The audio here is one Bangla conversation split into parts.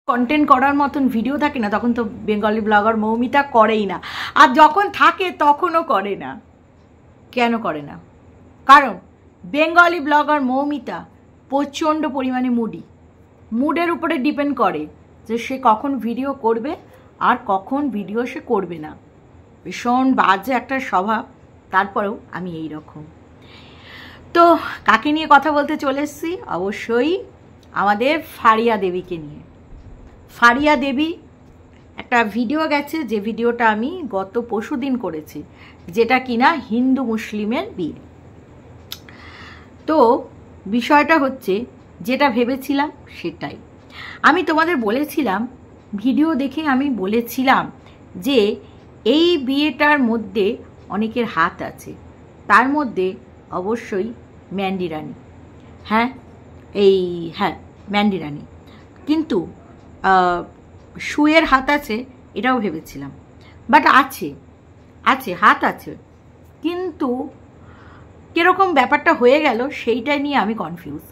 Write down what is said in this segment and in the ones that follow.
কন্টেন্ট করার মতন ভিডিও থাকে না তখন তো বেঙ্গলি ব্লগার মৌমিতা করেই না, আর যখন থাকে তখনও করে না। কেন করে না? কারণ বেঙ্গলি ব্লগার মৌমিতা প্রচণ্ড পরিমাণে মুডের উপরে ডিপেন্ড করে যে সে কখন ভিডিও করবে আর কখন ভিডিও সে করবে না। ভীষণ বাজে একটা স্বভাব, তারপরেও আমি এই রকম। তো কাকে নিয়ে কথা বলতে চলে এসেছি? অবশ্যই আমাদের ফারিয়া দেবীকে নিয়ে। ফারিয়া দেবী একটা ভিডিও গেছে, যে ভিডিওটা আমি গত পরশুদিন করেছি, যেটা কিনা হিন্দু মুসলিমের বিয়ে। তো বিষয়টা হচ্ছে যেটা ভেবেছিলাম সেটাই আমি তোমাদের বলেছিলাম, ভিডিও দেখে আমি বলেছিলাম যে এই বিয়েটার মধ্যে অনেকের হাত আছে, তার মধ্যে অবশ্যই ম্যান্ডি রানী। হ্যাঁ ম্যান্ডি রানী, কিন্তু শুয়ের হাত আছে এটাও ভেবেছিলাম, বাট আছে হাত আছে, কিন্তু কিরকম ব্যাপারটা হয়ে গেল সেইটাই নিয়ে আমি কনফিউজ।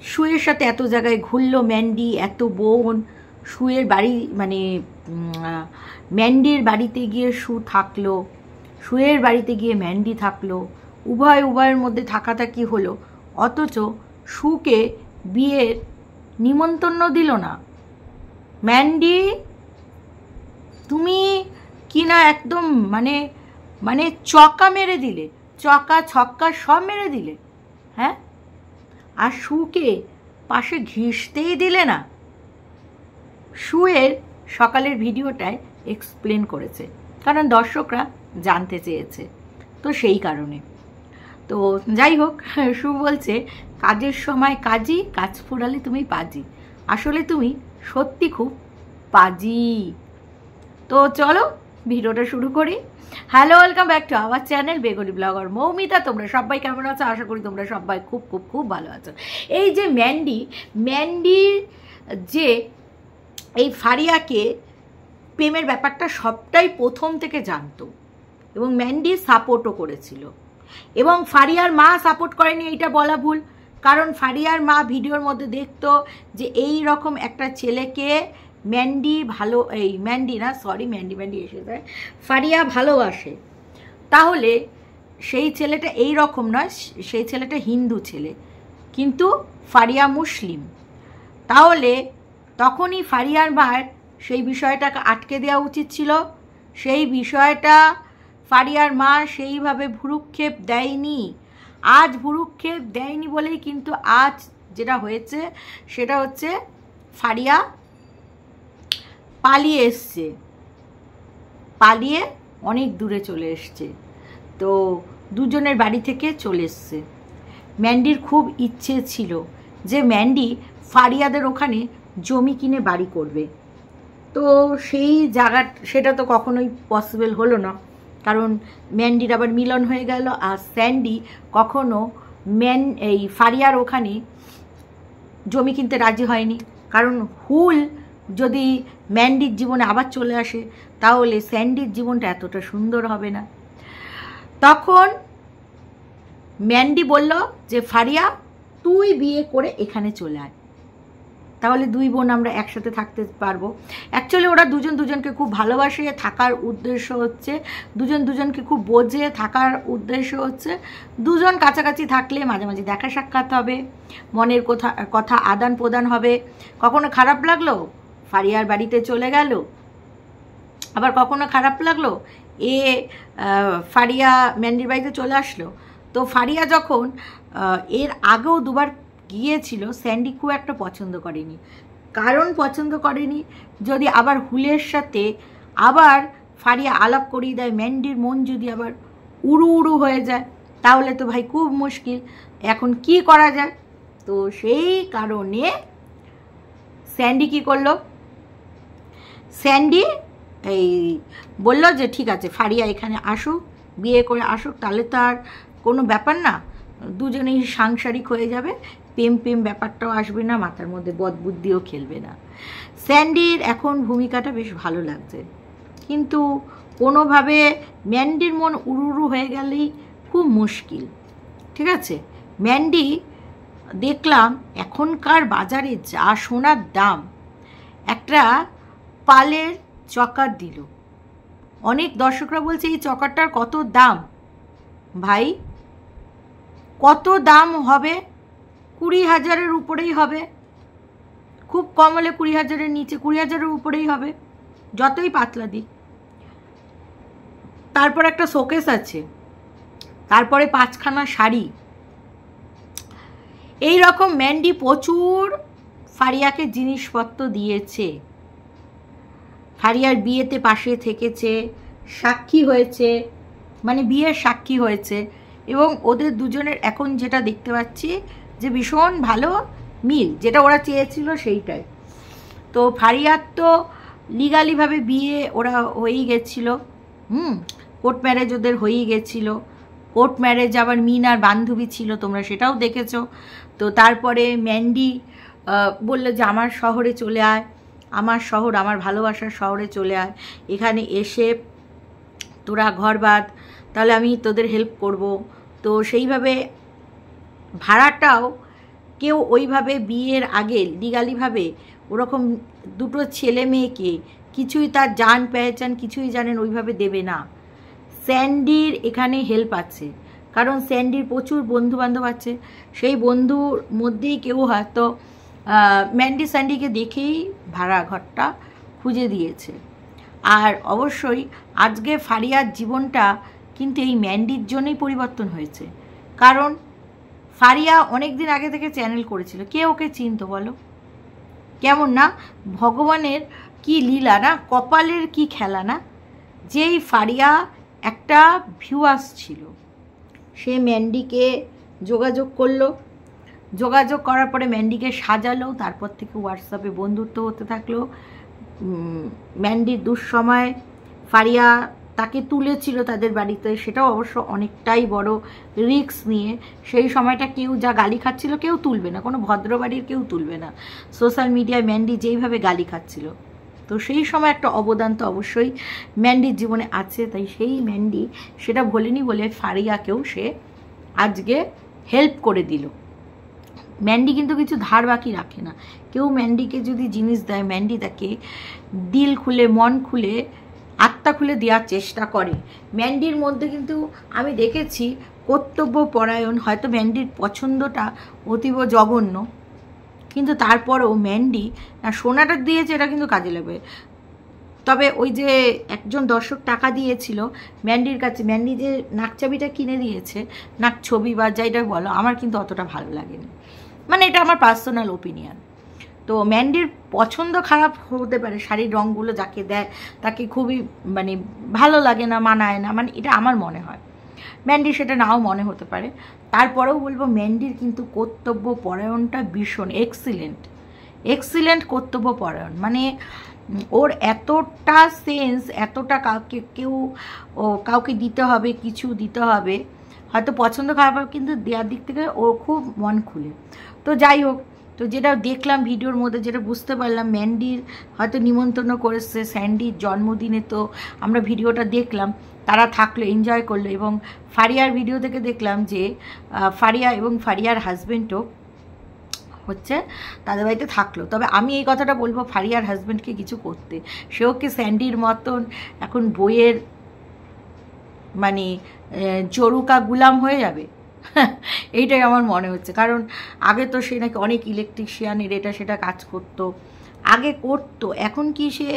শুয়ের সাথে এত জায়গায় ঘুরলো ম্যান্ডি, এত বোন, শুয়ের বাড়ি মানে ম্যান্ডির বাড়িতে গিয়ে শু থাকলো, শুয়ের বাড়িতে গিয়ে ম্যান্ডি থাকলো, উভয়ের মধ্যে থাকাথাকি হলো, অথচ শুকে বিয়ের নিমন্ত্রণ দিল না। ম্যান্ডি তুমি কিনা একদম মানে চকা মেরে দিলে, চকা ছক্কা সব মেরে দিলে। হ্যাঁ, আর শুকে পাশে ঘিসতেই দিলে না। শুয়ের সকালের ভিডিওটায় এক্সপ্লেন করেছে, কারণ দর্শকরা জানতে চেয়েছে, তো সেই কারণে। তো যাই হোক, শু বলছে কাজের সময় কাজী, কাজ ফুরালে তুমি পাজি। আসলে তুমি সত্যি খুব পাজি। তো চলো ভিডিওটা শুরু করি। Hello, welcome back to our channel Bengali blogger Moumita. তোমরা সবাই কেমন আছো? আশা করি তোমরা সবাই খুব খুব খুব ভালো আছো। এই যে ম্যান্ডির যে এই ফারিয়াকে প্রেমের ব্যাপারটা সবটাই প্রথম থেকে জানতো এবং ম্যান্ডি সাপোর্টও করেছিল, এবং ফারিয়ার মা সাপোর্ট করেনি এইটা বলা ভুল, কারণ ফারিয়ার মা ভিডিওর মধ্যে দেখতো যে এই রকম একটা ছেলেকে ম্যান্ডি এসে যায়, ফারিয়া ভালোবাসে, তাহলে সেই ছেলেটা এই রকম নয়, সেই ছেলেটা হিন্দু ছেলে, কিন্তু ফারিয়া মুসলিম, তাহলে তখনই ফারিয়ার মায়ের সেই বিষয়টাকে আটকে দেওয়া উচিত ছিল। সেই বিষয়টা ফারিয়ার মা সেইভাবে ভ্রুক্ষেপ দেয়নি। আজ ভ্রুক্ষেপ দেয়নি বলেই কিন্তু আজ যেটা হয়েছে সেটা হচ্ছে ফারিয়া পালিয়ে এসছে, পালিয়ে অনেক দূরে চলে এসছে। তো দুজনের বাড়ি থেকে চলে এসছে। ম্যান্ডির খুব ইচ্ছে ছিল যে ম্যান্ডি ফারিয়াদের ওখানে জমি কিনে বাড়ি করবে, তো সেই সেটা তো কখনোই পসিবল হলো না, কারণ ম্যান্ডির আবার মিলন হয়ে গেল, আর স্যান্ডি কখনো এই ফারিয়ার ওখানে জমি কিনতে রাজি হয়নি, কারণ হুল যদি ম্যান্ডির জীবনে আবার চলে আসে তাহলে স্যান্ডির জীবনটা এতটা সুন্দর হবে না। তখন ম্যান্ডি বলল যে ফারিয়া তুই বিয়ে করে এখানে চলে আয়, তাহলে দুই বোন আমরা একসাথে থাকতে পারবো। অ্যাকচুয়ালি ওরা দুজনকে খুব ভালোবাসে, থাকার উদ্দেশ্য হচ্ছে দুজনকে খুব বোঝে, থাকার উদ্দেশ্য হচ্ছে দুজন কাছাকাছি থাকলে মাঝে মাঝে দেখা সাক্ষাৎ হবে, মনের কথা আদান প্রদান হবে। কখনো খারাপ লাগলো ফারিয়ার বাড়িতে চলে গেল, আবার কখনো খারাপ লাগলো ফারিয়া ম্যান্ডির বাড়িতে চলে আসলো। তো ফারিয়া যখন এর আগেও দুবার গিয়েছিল, স্যান্ডি খুব একটা পছন্দ করেনি, কারণ পছন্দ করেনি যদি আবার হুলের সাথে আবার ফারিয়া আলাপ করিয়ে দেয়, ম্যান্ডির মন যদি আবার উড়ু হয়ে যায় তাহলে তো ভাই খুব মুশকিল, এখন কি করা যায়। তো সেই কারণে স্যান্ডি কি করলো, স্যান্ডি এই বললো যে ঠিক আছে ফারিয়া এখানে আসুক, বিয়ে করে আসুক, তাহলে তো আর কোনো ব্যাপার না, দুজনেই সাংসারিক হয়ে যাবে, প্রেম ব্যাপারটাও আসবে না, মাথার মধ্যে বদবুদ্ধিও খেলবে না। স্যান্ডির এখন ভূমিকাটা বেশ ভালো লাগছে, কিন্তু কোনোভাবে ম্যান্ডির মন উড়ু হয়ে গেলেই খুব মুশকিল। ঠিক আছে, ম্যান্ডি দেখলাম এখনকার বাজারে যা সোনার দাম, একটা পালের চকার দিল। অনেক দর্শকরা বলছে এই চকারটার কত দাম। ভাই কত দাম হবে? 20,000-এর উপরেই হবে, খুব কম হলে 20,000-এর নিচে, 20,000-এর উপরেই হবে যতই পাতলা দিক। তারপর একটা শোকেস আছে, তারপরে 5খানা শাড়ি। এই রকম ম্যান্ডি প্রচুর ফারিয়াকে জিনিসপত্র দিয়েছে। ফারিয়ার বিয়েতে পাশে থেকেছে, সাক্ষী হয়েছে, মানে বিয়ের সাক্ষী হয়েছে। এবং ওদের দুজনের এখন যেটা দেখতে পাচ্ছি যে ভীষণ ভালো মিল, যেটা ওরা চেয়েছিল সেইটাই। তো ফারিয়ার তো লিগালিভাবে বিয়ে ওরা হয়েই গেছিলো, কোর্ট ম্যারেজ ওদের হয়েই গেছিলো। কোর্ট ম্যারেজ আবার মিনার বান্ধবী ছিল, তোমরা সেটাও দেখেছো। তো তারপরে ম্যান্ডি বললো যে আমার শহরে চলে আয়, আমার শহর, আমার ভালোবাসার শহরে চলে আয়, এখানে এসে তোরা ঘর বাঁধ, তাহলে আমি তোদের হেল্প করব। তো সেইভাবে ভাড়াটাও কেউ ওইভাবে বিয়ের আগে লিগালিভাবে ওরকম দুটো ছেলে মেয়েকে কিছুই তার জান পেহচান কিছুই জানেন ওইভাবে দেবে না। স্যান্ডির এখানে হেল্প আছে, কারণ স্যান্ডির প্রচুর বন্ধুবান্ধব আছে। সেই বন্ধুর মধ্যেই কেউ হয়তো ম্যান্ডি স্যান্ডিকে দেখেই ভাড়া ঘরটা খুঁজে দিয়েছে। আর অবশ্যই আজকে ফারিয়ার জীবনটা কিন্তু এই ম্যান্ডির জন্যই পরিবর্তন হয়েছে। কারণ ফারিয়া অনেক দিন আগে থেকে চ্যানেল করেছিল, কে ওকে চিনতো বলো? কেমন না ভগবানের কি লীলা না, কপালের কি খেলা না, যেই ফারিয়া একটা ভিউয়ার্স ছিল, সে ম্যান্ডিকে যোগাযোগ করলো, যোগাযোগ করার পরে ম্যান্ডিকে সাজালো, তারপর থেকে হোয়াটসঅ্যাপে বন্ধুত্ব হতে থাকলো। ম্যান্ডির দুঃসময় ফারিয়া তাকে তুলেছিল তাদের বাড়িতে, সেটাও অবশ্য অনেকটাই বড় রিস্ক নিয়ে। সেই সময়টা কেউ যা গালি খাচ্ছিল কেউ তুলবে না, কোনো ভদ্র বাড়ির কেউ তুলবে না। সোশ্যাল মিডিয়ায় ম্যান্ডি যেইভাবে গালি খাচ্ছিল, তো সেই সময় একটা অবদান তো অবশ্যই ম্যান্ডির জীবনে আছে। তাই সেই ম্যান্ডি সেটা ভোলেনি বলে ফারিয়াকেও সে আজকে হেল্প করে দিল। ম্যান্ডি কিন্তু কিছু ধার বাকি রাখে না। কেউ ম্যান্ডিকে যদি জিনিস দেয়, ম্যান্ডি তাকে দিল খুলে, মন খুলে, আত্মা খুলে দেওয়ার চেষ্টা করে। ম্যান্ডির মধ্যে কিন্তু আমি দেখেছি কর্তব্য পরায়ণ, হয়তো ম্যান্ডির পছন্দটা অতীব জঘন্য, কিন্তু তারপরেও ম্যান্ডি সোনাটা দিয়েছে, এটা কিন্তু কাজে লাগবে। তবে ওই যে একজন দর্শক টাকা দিয়েছিল ম্যান্ডির কাছে, ম্যান্ডি যে নাকচাবিটা কিনে দিয়েছে, নাক ছবি বা যাইটা বলো, আমার কিন্তু অতটা ভালো লাগেনি। মানে এটা আমার পার্সোনাল ওপিনিয়ন। তো ম্যান্ডির পছন্দ খারাপ হতে পারে, শাড়ির রঙগুলো যাকে দেয় তাকে খুবই মানে ভালো লাগে না, মানায় না, মানে এটা আমার মনে হয়। ম্যান্ডি সেটা নাও মনে হতে পারে। তারপরেও বলবো ম্যান্ডির কিন্তু কর্তব্য পরায়ণটা ভীষণ এক্সিলেন্ট কর্তব্য পরায়ণ। মানে ওর এতটা সেন্স, এতটা কাউকে দিতে হবে, কিছু দিতে হবে, হয়তো পছন্দ খারাপ হবে, কিন্তু দেওয়ার দিক থেকে ও খুব মন খুলে। তো যাই হোক, তো যেটা দেখলাম ভিডিওর মধ্যে, যেটা বুঝতে পারলাম, ম্যান্ডির হয়তো নিমন্ত্রণ করেছে স্যান্ডির জন্মদিনে। তো আমরা ভিডিওটা দেখলাম, তারা থাকলো, এনজয় করলো। এবং ফারিয়ার ভিডিও থেকে দেখলাম যে ফারিয়া এবং ফারিয়ার হাজব্যান্ডও হচ্ছে তাদের বাড়িতে থাকলো। তবে আমি এই কথাটা বলবো, ফারিয়ার হাজব্যান্ডকে কিছু করতে, সেও কি স্যান্ডির মতন এখন বইয়ের মানে জরুকা গুলাম হয়ে যাবে? এইটাই আমার মনে হচ্ছে। কারণ আগে তো সে নাকি অনেক ইলেকট্রিশিয়ানের এটা সেটা কাজ করতো, আগে করতো। এখন কি সে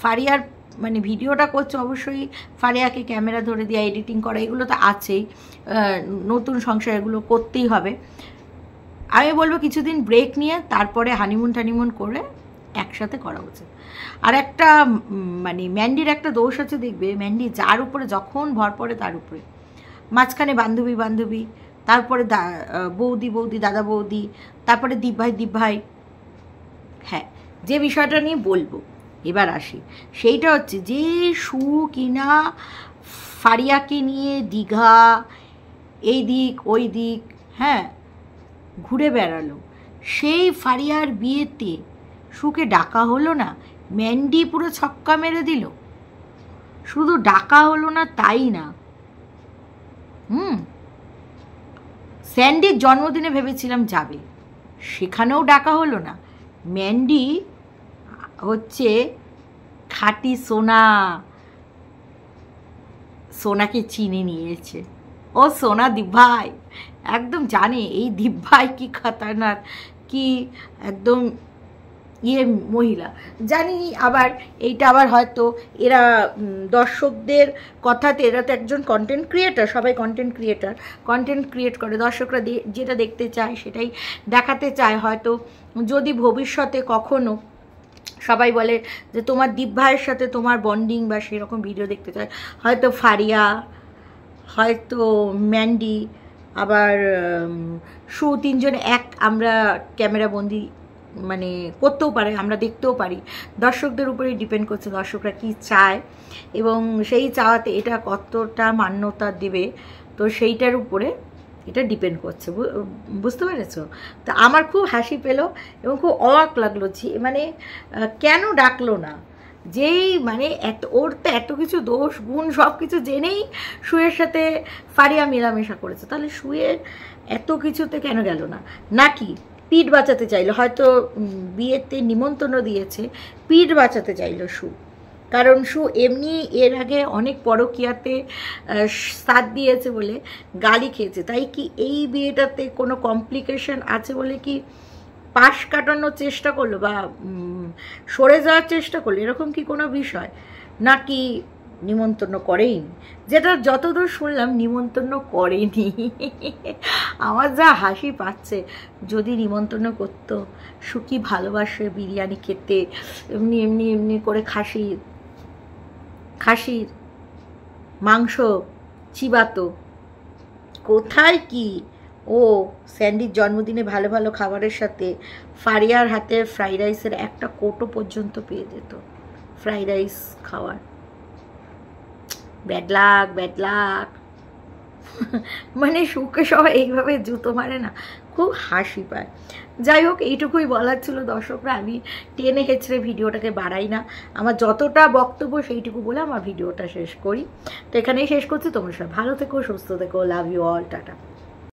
ফারিয়ার মানে ভিডিওটা করছে, অবশ্যই ফারিয়াকে ক্যামেরা ধরে দেওয়া, এডিটিং করা, এগুলো তো আছেই, নতুন সংসার এগুলো করতেই হবে। আমি বলবো কিছুদিন ব্রেক নিয়ে তারপরে হানিমুন করে একসাথে করা উচিত। আর একটা মানে ম্যান্ডির একটা দোষ আছে, দেখবে ম্যান্ডি যার উপরে যখন ভর পড়ে তার উপরে, মাঝখানে বান্ধবী, তারপরে বৌদি, দাদা বৌদি, তারপরে দীপ ভাই। হ্যাঁ, যে বিষয়টা নিয়ে বলবো এবার আসি, সেইটা হচ্ছে যে কিনা ফারিয়াকে নিয়ে দীঘা এই দিক ওই দিক, হ্যাঁ, ঘুরে বেড়ালো। সেই ফারিয়ার বিয়েতে সুকে ডাকা হলো না, ম্যান্ডি পুরো ছক্কা মেরে দিল। শুধু ডাকা হলো না তাই না, স্যান্ডির জন্মদিনে ভেবেছিলাম যাবে, সেখানেও ডাকা হলো না। ম্যান্ডি হচ্ছে খাঁটি সোনা, সোনাকে চিনে নিয়েছে। ও সোনা দিব্যাই একদম জানে এই দিব্যাই কি খতরনাক, কি একদম মহিলা জানি। আবার এইটা আবার হয়তো এরা দর্শকদের কথাতে, এরা তো একজন কন্টেন্ট ক্রিয়েটার, সবাই কন্টেন্ট ক্রিয়েট করে, দর্শকরা যেটা দেখতে চায় সেটাই দেখাতে চায়। হয়তো যদি ভবিষ্যতে কখনো সবাই বলে যে তোমার দিব্যায়ের সাথে তোমার বন্ডিং বা সেরকম ভিডিও দেখতে চায়, হয়তো ফারিয়া, হয়তো ম্যান্ডি, আবার শু, তিনজনে আমরা ক্যামেরা বন্দি মানে করতেও পারে, আমরা দেখতেও পারি। দর্শকদের উপরেই ডিপেন্ড করছে দর্শকরা কি চায় এবং সেই চাওয়াতে এটা কতটা মান্যতা দেবে, তো সেইটার উপরে এটা ডিপেন্ড করছে, বুঝতে পেরেছো? তো আমার খুব হাসি পেল এবং খুব অবাক লাগলো, মানে কেন ডাকলো না, যেই মানে ওর তো এত কিছু দোষ গুণ সব কিছু জেনেই শুয়ের সাথে ফারিয়া মেলামেশা করেছে, তাহলে শুয়ের এত কিছুতে কেন গেল না? নাকি পিঠ বাঁচাতে চাইলো, হয়তো বিয়েতে নিমন্ত্রণ দিয়েছে, পিঠ বাঁচাতে চাইলো শু, কারণ শু এমনি এর আগে অনেক পরকীয়াতে সাথ দিয়েছে বলে গালি খেয়েছে, তাই কি এই বিয়েটাতে কোনো কমপ্লিকেশন আছে বলে কি পাশ কাটানোর চেষ্টা করলো বা সরে যাওয়ার চেষ্টা করলো, এরকম কি কোনো বিষয়? নাকি নিমন্ত্রণ করেইনি? যেটা যতদূর শুনলাম নিমন্ত্রণ করেনি। আমার যা হাসি পাচ্ছে, যদি নিমন্ত্রণ করতো, সুখী ভালোবাসে বিরিয়ানি খেতে, এমনি এমনি এমনি করে খাসির মাংস চিবাতো, কোথায় কি ও স্যান্ডির জন্মদিনে ভালো ভালো খাবারের সাথে ফারিয়ার হাতে ফ্রাইড রাইসের একটা কোটো পর্যন্ত পেয়ে যেত ফ্রাইড রাইস খাওয়ার। ব্যাড লাক মানে সুখে সবাই এইভাবে জুতো মারে না, খুব হাসি পায়। যাই হোক, এইটুকুই বলার ছিল দর্শকরা, আমি টেনে হেঁচড়ে ভিডিওটাকে বাড়াই না, আমার যতটা বক্তব্য সেইটুকু বলে আমার ভিডিওটা শেষ করি। তো এখানেই শেষ করছি, তোমরা সবাই ভালো থেকো, সুস্থ থেকো, লাভ ইউ অল, টাটা।